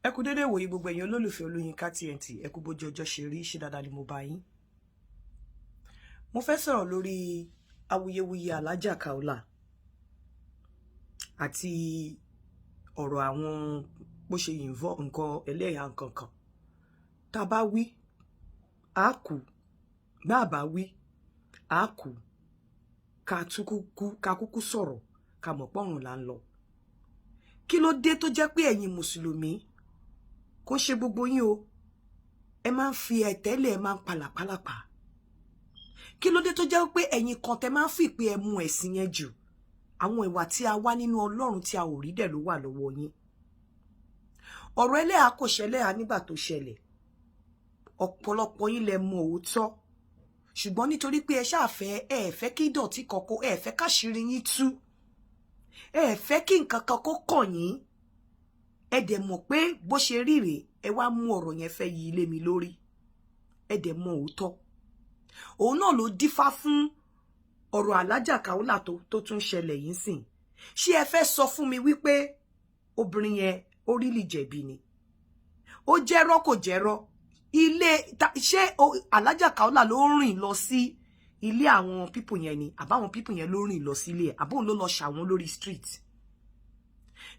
Ẹ kú dédé wòyí gbogbo ẹ̀yin olólùfẹ́ Olóyinka TNT, ẹ kú bójú ọjọ́ ṣe rí, ṣe dáadáa ni mo bá yín. Mo fẹ́ sọ̀rọ̀ lórí awuyewuye Alhaja Kaola àti ọ̀rọ̀ àwọn bó ṣe involve nǹkan ẹlẹ́yà nǹkankan. Tá bá wí á kú, bá bá wí á kú, ká kúkú sọ̀rọ̀ ká mọ̀ pọ́run là ń lọ. Kí ló dé tó jẹ́ pé ẹ̀yin mùsùlùmí kò ṣe gbogbo yín o, ẹ máa ń fi ẹ̀tẹ́lẹ̀, ẹ máa ń palàpálàpà? Kí ló dé tó jẹ́ pé ẹ̀yin kan tẹ máa ń fi pé ẹ mú ẹ̀sìn yẹn jù? Àwọn ìwà tí a wá nínú Ọlọ́run tí a ò rí dẹ̀ ló wà lọ́wọ́ yín. Ọ̀rọ̀ ẹlẹ́hà kò ṣẹlẹ́hà nígbà tó ṣẹlẹ̀, ọ̀pọ̀lọpọ̀ yín lẹ mọ òótọ́, ṣùgbọ́n nítorí pé ẹ ṣàfẹ́, ẹ fẹ́ kí ìdọ̀tí kọ̀kọ́, ẹ fẹ́ káṣírí yín tú, ẹ fẹ́ kí nǹkan kan kó kàn yín, ẹ dẹ̀ mọ̀ pé bó ṣe rí rèé, ẹ wá mú ọ̀rọ̀ yẹn fẹ́ yí ilé mi lórí, ẹ dẹ̀ mọ òótọ́. Òun náà ló dífá fún ọ̀rọ̀ Alhaja Kaola tó tún ṣẹlẹ̀ yìí sìn. Ṣé ẹ fẹ́ sọ fún mi wípé obìnrin yẹn ó rí lì jẹ̀bi ni? Ó jẹ́rọ́ kò jẹ́rọ́? Ṣé Alhaja Kaola ló rìn lọ sí ilé àwọn pípù yẹn ni? Àbáwọn pípù yẹn ló rìn lọ sílé ẹ̀? Àbóun ló lọ ṣàwọn lórí street?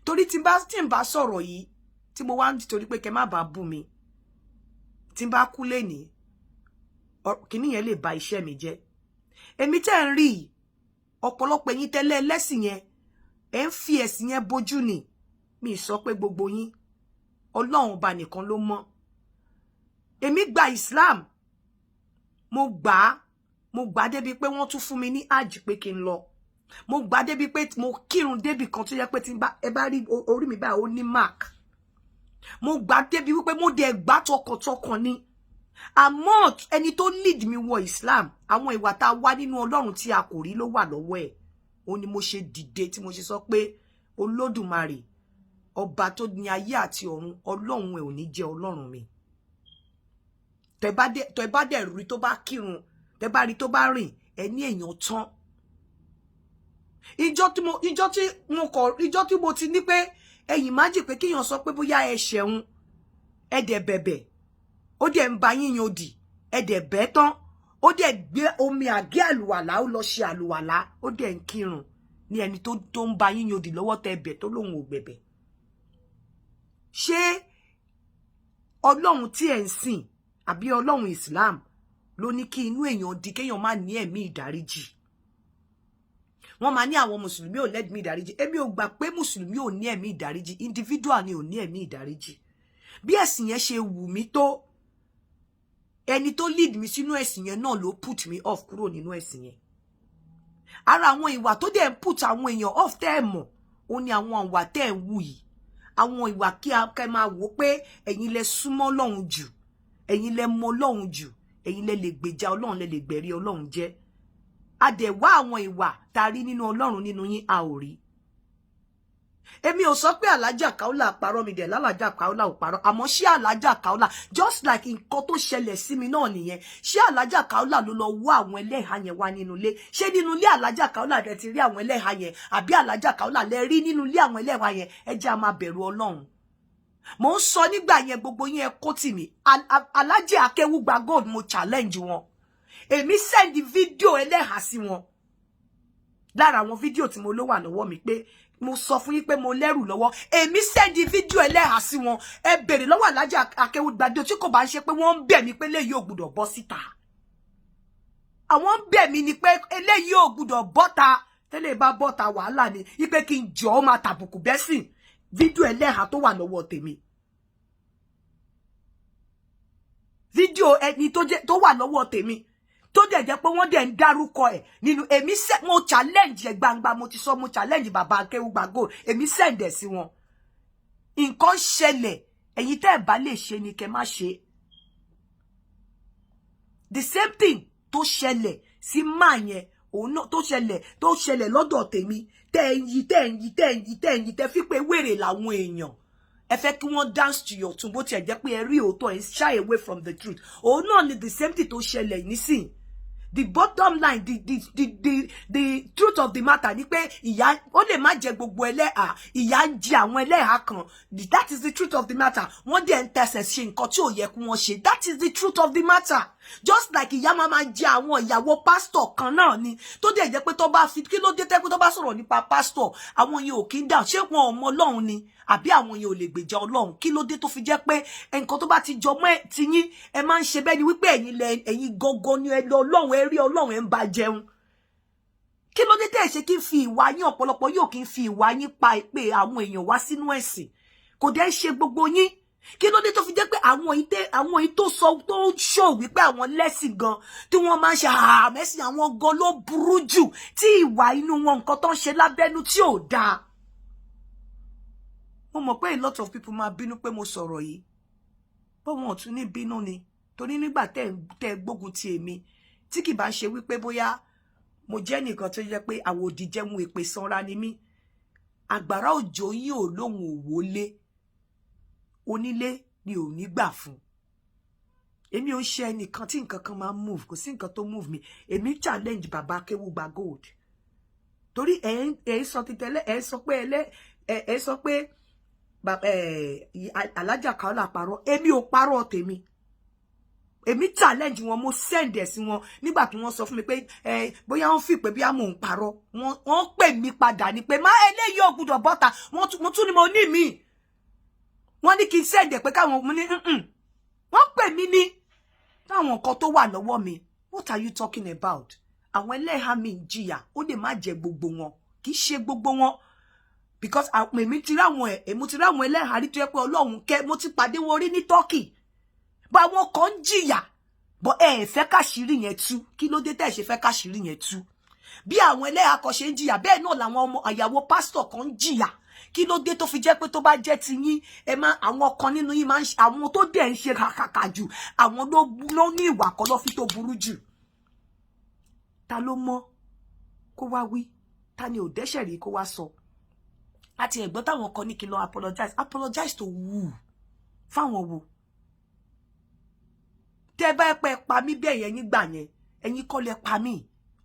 Torí tí n bá sọ̀rọ̀ yìí, tí mo wá ń torí pé kẹ́ má bàa bú mi, tí n bá kú lénìí, kíní yẹn lè ba iṣẹ́ mi jẹ́. Èmi tẹ́ ń rí ọ̀pọ̀lọpọ̀ ẹ̀yin tẹ́lẹ̀ ẹlẹ́sìn yẹn, ẹ ń fi ẹ̀sìn yẹn bójú ni. Mi sọ pé gbogbo yín, Ọlọ́run ọba nìkan ló mọ̀. Èmi gba Islam, mo gbà débi pé wọ́n tún fún mi ní hajj pé kí n lọ. Mo gbà débi pé mo kírun débi kan tó yẹ pé tí ẹ bá rí orí mi báyìí ó ní mark. Mo gbà débi wípé mo dẹ̀ gbà tọkàntọkàn ni. Àmọ́ ẹni tó lead mi wọ Islam, àwọn ìwà tá a wá nínú Ọlọ́run tí a kò rí ló wà lọ́wọ́ ẹ̀. Ó ní mo ṣe dìde tí mo ṣe sọ pé Olódùmarè, ọba tó ní ayé àti ọ̀run, Ọlọ́run ẹ̀ ò ní jẹ́ Ọlọ́run mi. Tẹ́ bá dẹ̀ rí tó bá kírun, tẹ́ bá rí tó bá rìn, ẹ ní èèyàn tán. Ìjọ tí mo ti ní pé ẹ̀yin má jì pé kéèyàn sọ pé bóyá ẹ ṣẹ̀un, ẹ dẹ̀ bẹ̀bẹ̀, ó dẹ̀ ń ba yín yan òdì, ẹ dẹ̀ bẹ́ tán, ó dẹ̀ gbé omi àgé àlùwàlá, ó lọ ṣe àlùwàlá, ó dẹ̀ ń kírun ní ẹni tó ń ba yín yan òdì lọ́wọ́ tẹ́ bẹ̀ tó lóun ò gbẹ̀bẹ̀. Ṣé Ọlọ́run tí ẹ̀ ń sìn àbí Ọlọ́run Islam ló ní kí inú èèyàn di kéèyàn má ní ẹ̀mí ìdáríjì? Wọ́n máa ní àwọn mùsùlùmí ò lẹ́mí ìdáríjì. Èmi ò gbà pé mùsùlùmí ò ní ẹ̀mí ìdáríjì, individual ni ò ní ẹ̀mí ìdáríjì. Bí ẹ̀sìn yẹn ṣe wù mí tó, ẹni tó lead mi sínú ẹ̀sìn yẹn náà ló put me off kúrò nínú ẹ̀sìn yẹn. Ara àwọn ìwà tó dẹ̀ ń put àwọn èèyàn off tẹ́ ẹ̀ mọ̀, ó ní àwọn ìwà tẹ́ ẹ̀ ń wù yìí. Àwọn ìwà kí a kẹ́ máa wò pé ẹ̀yin lẹ súnmọ́ Ọlọ́run jù, ẹ̀yin lẹ mọ Ọlọ́run jù, ẹ̀yin lẹ lè gbèjà Ọlọ́run, lẹ lè gbẹ̀rí Ọlọ́run jẹ́. A dẹ̀ wá àwọn ìwà tá rí nínú Ọlọ́run nínú yín, a ò rí. Èmi ò sọ pé Alhaja Kaola parọ́, mi dẹ̀ l'Alhaja Kaola ò parọ́, àmọ́ ṣé Alhaja Kaola, just like nǹkan tó ṣẹlẹ̀ sí mi náà nìyẹn, ṣé Alhaja Kaola ló lọ wá àwọn ẹlẹ́hà yẹn wá nínú ilé? Ṣé nínú ilé Alhaja Kaola dẹ̀ ti rí àwọn ẹlẹ́hà yẹn, àbí Alhaja Kaola lẹ rí nínú ilé àwọn ẹlẹ́hà yẹn? Ẹ jẹ́ a máa bẹ̀rù Ọlọ́run. Mo ń sọ nígbà yẹn gbogbo yín ẹ kó tì mí. Alhaja Akéwùgbà Gold, mo challenge wọn. Èmi send fídíò ẹlẹ́hà sí wọn. Lára àwọn fídíò tí mo ló wà lọ́wọ́ mi pé mo sọ fún yín pé mo lẹ́rù lọ́wọ́. Èmi send fídíò ẹlẹ́hà sí wọn. Ẹ bèrè lọ́wọ́ Alhaja Akéwùgbà Gold tí kò bá ń ṣe pé wọ́n ń bẹ̀ mí pé eléyìí ò gbọdọ̀ bọ́ síta. Àwọn ń bẹ̀ mí ni pé eléyìí ò gbọdọ̀ bọ́ta. Tẹ́lẹ̀ bá bọ́ta wàhálà ni. Ipe kí n jọ̀ọ́ máa tàbùkù bẹ́sìn. Fídíò ẹlẹ́hà tó wà lọ́wọ́ tèmi. Fídíò ẹni tó wà lọ́wọ́ tèmi. Tó dẹ̀ jẹ́ pé wọ́n dẹ̀ ń dárúkọ ẹ̀ nínú èmi mo challenge ẹ̀ gbangba, mo ti sọ mo challenge bàbá Akéwùgbà Gold, èmi send ẹ̀ sí wọn. Nǹkan ṣẹlẹ̀, ẹ̀yin tẹ́ ẹ̀ bá lè ṣe ni kẹ́ má ṣe. The same thing tó ṣẹlẹ̀ sí máa yẹn, òun náà tó ṣẹlẹ̀ lọ́dọ̀ tèmi, tẹ́ fi pé wèrè làwọn èèyàn. Ẹ fẹ́ kí wọ́n dance to your tune bó tiẹ̀ jẹ́ pé ẹ rí òótọ́ ẹ shy away from the truth. Òun náà ni the same thing tó ṣẹlẹ̀ nísìn. the bottom line, the truth of the matter ni pé ìyà ó lè má jẹ gbogbo ẹlẹ́hà, ìyà ń jẹ àwọn ẹlẹ́hà kan. That is the truth of the matter. Wọ́n dẹ̀ ń tẹ̀sẹ̀ ṣe nǹkan tí ò yẹ kí wọ́n ṣe. That is the truth of the matter. Just like ìyà máa jẹ àwọn ìyàwó pastor kan náà ni, tó dẹ̀ jẹ́ pé tó bá fi kí ló dé tẹ́ pé tó bá sọ̀rọ̀ nípa pastor, àwọn yẹn ò kí ń dà, ṣé wọn ò mọ Ọlọ́run ni àbí àwọn yẹn ò lè gbèjà Ọlọ́run? Kí ló dé tó fi jẹ́ pé nǹkan tó bá ti jọmọ́ ti yín ẹ máa ń ṣe bẹ́ẹ̀ ni wípé ẹ̀yin gógó ni ẹ lọ Ọlọ́run, ẹ rí Ọlọ́run ẹ ń bá jẹun. Kí ló dé tẹ́ ṣe kí n fi ìwà yín, ọ̀pọ̀lọpọ̀ yóò kí n fi ìwà yín pa pé àwọn èèyàn wá sínú ẹ̀sìn, kò dẹ̀ ṣe gbogbo yín. Kí ló dé tó fi jẹ́ pé àwọn tó sọ tó show wípé àwọn lẹ́sìn gan tí wọ́n máa ń ṣe àmẹ́sìn àwọn gan ló burú jù, tí ìwà inú wọn nǹkan tó ń ṣe lábẹ́nú tí ò dáa. Mo mọ̀ pé a lot of people máa bínú pé mo sọ̀rọ̀ yìí, bó wọn ò tún ní bínú ni, torí nígbà tẹ́ gbógun ti èmi, tí kì bá ṣe wípé bóyá mo jẹ́ nìkan tó jẹ́ pé àwòdì jẹun èpè sanra ni mí, àgbàrá òjò yín ò lóhun òwò lé, onílé ni ò ní gbà fún. Èmi ò ń ṣe ẹnìkan tí nǹkan kan máa move, kò sí nǹkan tó move mi. Èmi challenge bàbá Akéwùgbà Gold, torí ẹ sọ ti tẹ́lẹ̀, ẹ sọ pé Alhaja Kaola parọ́. Èmi ò parọ́ tèmi. Èmi challenge wọn, mo send ẹ̀ sí wọn nígbà tí wọ́n sọ fún mi pé bóyá wọ́n fi pé bí a mò ń parọ́. Wọ́n pè mí padà ní pé má eléyìí ò gbọdọ̀ bọ́ta, wọ́n tún ní mo ní mi. Wọ́n ní kí n send ẹ̀ pé káwọn mo ní wọ́n pè mí ní táwọn nǹkan tó wà lọ́wọ́ mi. What are you talking about? Àwọn ẹlẹ́hà mi ń jìyà, ó lè má jẹ gbogbo wọn, kì í ṣe gbogbo wọn, because èmi ti ráwọn ẹlẹ́hà rí tó yẹ pé Ọlọ́run kẹ́, mo ti pàdé wọn rí ní Turkey, bá wọn kàn ń jìyà, bọ́ ẹ fẹ́ káṣírí yẹn tú. Kí ló dé tẹ́ ṣe fẹ́ káṣírí yẹn tú? Bí àwọn ẹlẹ́hà kan ṣe ń jìyà, bẹ́ẹ̀ náà làwọn ọmọ àyàwó pásítọ̀ kan ń jìyà. Kí ló dé tó fi jẹ́ pé tó bá jẹ́ ti yín, àwọn kan nínú yín máa ń àwọn tó dẹ̀ ń ṣe kàkàkà jù, àwọn ló ní ìwà kan ló fi tó burú jù. Ta ló mọ̀ kó wá wí? Ta ni ò dẹ́ṣẹ̀ rí kó wá sọ? Àti ẹ̀gbọ́n táwọn kan ní kí lọ apologize to who? Fáwọn wo? Tẹ́ bá pẹ́ pa mí bẹ́ẹ̀ yẹn nígbà yẹn, ẹ̀yin kọ́ lẹ pa mí,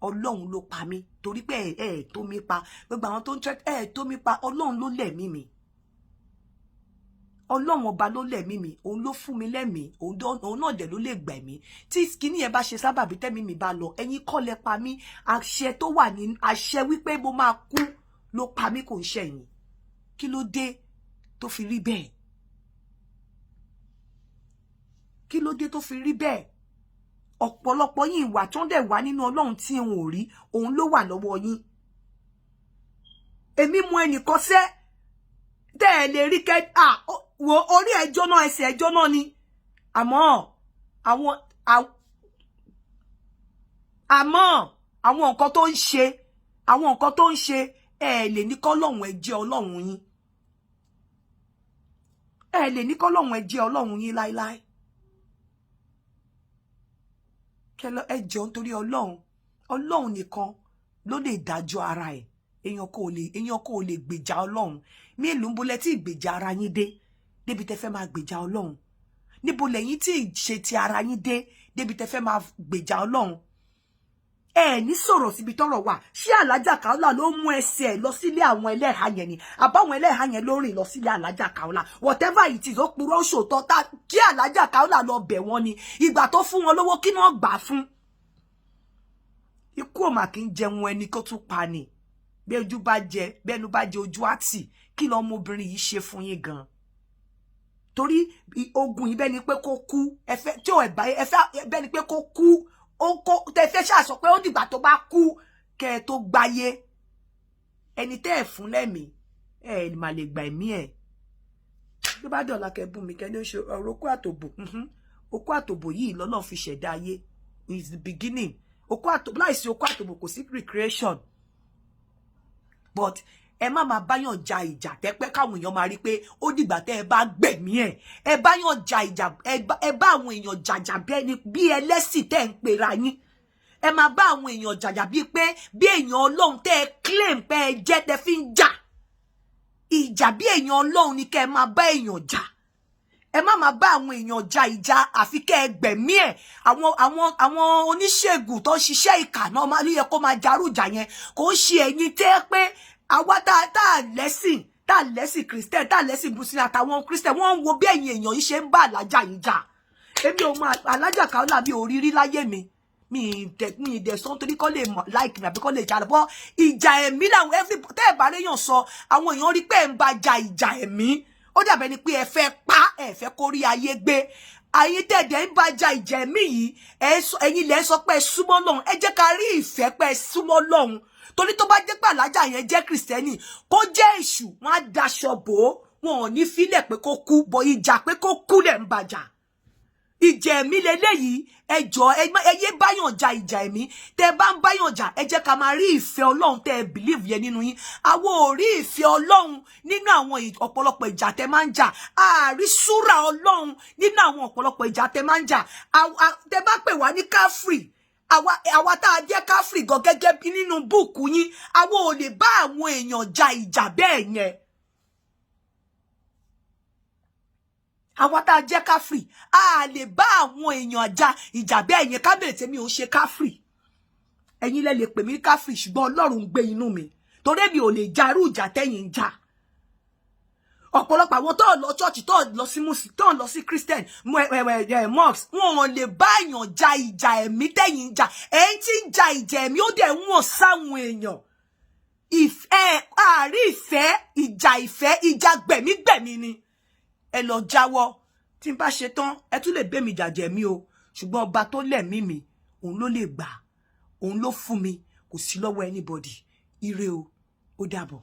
Ọlọ́run ló pa mí, torí pé ẹ tó mi pa. Gbogbo àwọn tó ń tẹ́ tó mi pa, Ọlọ́run ló lẹ̀mí mi. Ọlọ́run ọba ló lẹ̀mí mi, òun ló fún mi lẹ́mí, òun náà dẹ̀ ló lè gbẹ̀mí. Tí kíní yẹn bá ṣe sábàbí tẹ́mí mi bá lọ, ẹ̀yin kọ́ lẹ pa mí. Àṣẹ tó wà ní àṣẹ wípé mo máa kú ló pa mí, kò ń ṣẹ̀yìn. Kí ló dé tó fi rí bẹ́ẹ̀? Kí ló dé tó fi rí bẹ́ẹ̀? Ọ̀pọ̀lọpọ̀ yín ìwà tó ń dẹ̀ wá nínú Ọlọ́run tí wọn ò rí, òun ló wà lọ́wọ́ yín. Èmi mú ẹnìkan sẹ́ tẹ́ ẹ lè rí kẹ́ wo orí ẹjọ́ náà, ẹsẹ̀ ẹjọ́ náà ni. Àmọ́ àwọn nǹkan tó ń ṣe, ẹ lè ní kọ́lọ́hun ẹ jẹ́ Ọlọ́run yín. Ẹ lè ní kọ́lọ́hun ẹ jẹ́ Ọlọ́run yín láíláí. Kẹlọ ẹ jọ̀ọ́ nítorí Ọlọ́run nìkan ló lè dájọ́ ara ẹ̀. Èèyàn kò lè gbèjà Ọlọ́run. Mélòó ńbo lẹ tí gbèjà ara yín dé débi tẹ́ fẹ́ máa gbèjà Ọlọ́run? Níbo lẹ́yìn tí ṣe ti ara yín dé débi tẹ́ fẹ́ máa gbèjà Ọlọ́run? Ẹ ní sọ̀rọ̀ síbi tọ́rọ̀ wà. Ṣé Alhaja Kaola ló mú ẹsẹ̀ lọ sílé àwọn ẹlẹ́hà yẹn ni? Àbáwọn ẹlẹ́hà yẹn ló rìn lọ sílé Alhaja Kaola? Whatever it is, ó purọ́ ṣòótọ́ tá kí Alhaja Kaola lọ bẹ̀ wọ́n ni. Ìgbà tó fún wọn lówó kí wọ́n gbà fún. Ikú ò mà kí ń jẹun ẹni kó tún pa ni. Bí ojú bá jẹ, bẹ́nu bá jẹ ojú àtì. Kí lọ ọmọbìnrin yìí ṣe fún yín gan? Torí ogun yìí bẹ́ẹ̀ ni pé kó kú. Ẹfẹ́ tí ò ẹ̀bá ẹfẹ́ bẹ́ẹ̀ ni pé kó kú. Tẹ fẹ́ ṣàṣọ pé ó dìgbà tó bá kú kẹ́ tó gbáyé. Ẹni tẹ́ ẹ̀ fún lẹ́mí, ẹ mà lè gbà ẹ̀mí ẹ̀. Tó bá dọ̀la kẹ́ bú mi kẹ́ ní ṣe ọ̀rọ̀ okó àtòbò. Okó àtòbò yìí lọ́nà fi ṣẹ̀dá ayé. Is the beginning. Láìsí okó àtòbò kò sí recreation. But ẹ má máa báyàn ja ìjà tẹ́pẹ́ káwọn èèyàn máa rí pé ó dìgbà tẹ́ ẹ bá gbẹ̀mí ẹ̀. Ẹ báyàn ja ìjà, ẹ bá àwọn èèyàn jàjà bí ẹlẹ́sìn tẹ́ ń pera yín. Ẹ máa bá àwọn èèyàn jàjà bí pé bí èèyàn Ọlọ́run tẹ́ ẹ claim pé ẹ jẹ́ tẹ́ fi ń jà. Ìjà bí èèyàn Ọlọ́run ni kẹ́ ẹ máa bá èèyàn jà. ẹ má máa bá àwọn èèyàn ja ìjà àfi kẹ́ ẹ gbẹ̀mí ẹ̀ àwọn oníṣègùn tó ń ṣiṣẹ́ ìkà náà máa yẹ kó máa jarújà yẹn kò ń ṣe ẹ̀yin tẹ́ pé àwa tá lẹ́sìn Christian tá lẹ́sìn Muslim àtàwọn Christian wọ́n ń wo bí ẹ̀yin èèyàn yìí ṣe ń bá Alhaja yìí jà èmi ò mọ Alhaja Kaola mi ò rí rí láyé mi dẹ̀ sọ nítorí kọ́ lè mọ̀ like mi àbí kọ́ lè jà lọ́pọ̀ ìjà ẹ̀mí làwọn everybody tẹ́ ẹ̀ bá réyàn sọ àwọn èèyàn rí pé ẹ̀ ń bá ja ìjà ẹ̀mí ó dàbẹ̀ ni pé ẹ fẹ́ pa ẹ fẹ́ kó rí ayé gbé ayé tẹ̀dẹ̀ ń bá ja ìjà ẹ̀mí yìí ẹ̀yin lẹ́ sọ pé ẹ súnmọ́ Ọlọ́run ẹ jẹ́ ká rí ìfẹ́ pé ẹ súnmọ́ Ọlọ́run torí tó bá jẹ́ pé Alhaja yẹn jẹ́ Kristẹni kó jẹ́ èṣù wọn á daṣọ bò ó wọn ò ní fílẹ̀ pé kó kú bọ̀ ìjà pé kó kú lẹ̀ ń bàjà ìjà ẹ̀mí leléyìí ẹ jọ̀ọ́ ẹ yé báyàn ja ìjà ẹ̀mí tẹ́ bá ń báyàn jà ẹ jẹ́ ká máa rí ìfẹ́ Ọlọ́run tẹ́ ẹ believe yẹn nínú yín àwọn ò rí ìfẹ́ Ọlọ́run nínú àwọn ọ̀pọ̀lọpọ̀ ìjà tẹ́ máa ń jà àárí súrà Ọlọ́run nínú àwọn ọ̀pọ̀lọpọ̀ ìjà tẹ́ máa ń jà tẹ́ bá pè wá ní káfírì àwa tá a jẹ́ káfírì gan gẹ́gẹ́ bí nínú búùkù yín àwọn ò lè bá àwọn èèyàn ja ìjà bẹ́ẹ̀ yẹn àwa tá a jẹ́ káfírì a lè bá àwọn èèyàn ja ìjà bẹ́ẹ̀ yẹn kábíyèsí tèmi ò ṣe káfírì ẹ̀yin lẹ lè pè mí káfírì ṣùgbọ́n Ọlọ́run ń gbé inú mi torí mi ò lè jarú ìjà tẹ́yin ń jà ọ̀pọ̀lọpọ̀ àwọn tó lọ church tó lọ sí muslim tó lọ sí christian mosque wọn ò lè bá èèyàn ja ìjà ẹ̀mí tẹ́yin ń jà ẹ̀yin tí ń ja ìjà ẹ̀mí ó dẹ̀ wọ́n sáwọn èèyàn àárí ìfẹ́ ìjà gbẹ̀mígbẹ̀mí ni ẹ lọ jáwọ́ tí n bá ṣe tán ẹ tún lè gbé mi jàjẹ́ mi o ṣùgbọ́n ọba tó lẹ̀mí mi òun ló lè gbà òun ló fún mi kò sí lọ́wọ́ anybody ire o ó dàbọ̀.